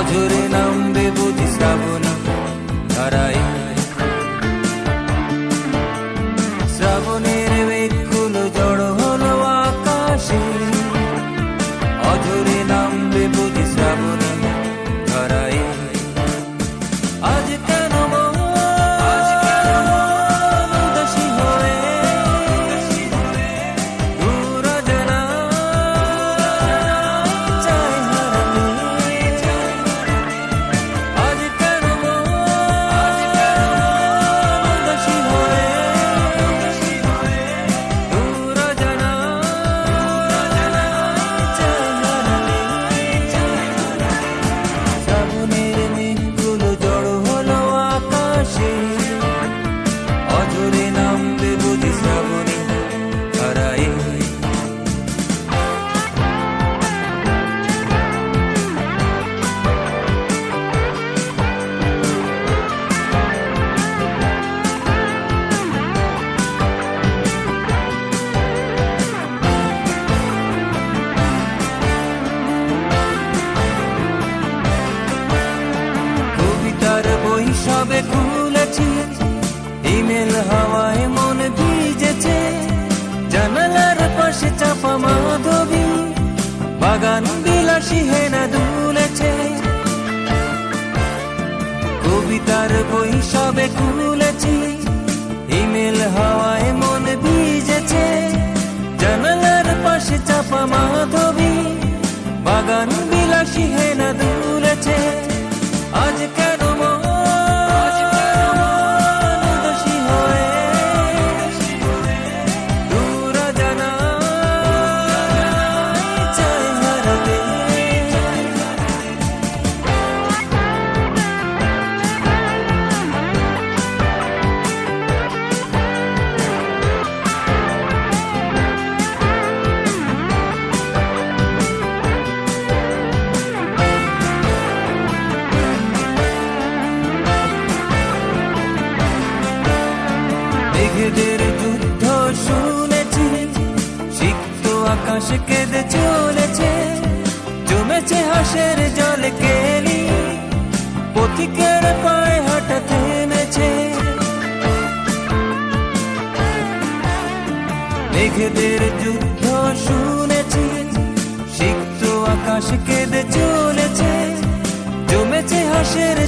অঝরে নামবে বুঝি শ্রাবণী ধারায়। শ্রাবণের মেঘগুলো জড়ো হলো আকাশে, অঝরে নামবে বুঝি শ্রাবণী ধারায়। আজ কেন মন উদাসী হয়ে দূর অজানায় চায় হারাতে। আজ কেন মন উদাসী হয়ে দূর অজানায় চায় হারাতে। শ্রাবণের মেঘগুলো জড়ো হলো আকাশে, অঝরে নামবে বুঝি শ্রাবণী ধারায়। কবিতার বই সবে খুলেছি, ইমেল হাওয়ায় মন ভিজেছে। জানালার পাশে চাপা মাধবী, বাগান বিলাসী হেনা দুলেছে। কবিতার বই সবে খুলেছি, ইমেল হাওয়ায় মন ভিজেছে। জানালার পাশে চাপা মাধবী, বাগান বিলাসী হেনা দুলেছে। আজ কেন মন উদাসী হয়ে দূর অজানায় চায় হারাতে। মেঘেদের যুদ্ধ শুনেছি, সিক্ত আকাশ কেঁদে চলেছে। জমেছে হাসের জলে কেলি, পথিকের পায়ে হাঁটা থেমেছে। মেঘেদের যুদ্ধ শুনেছি, সিক্ত আকাশ কেঁদে চলেছে। জমেছে হাসের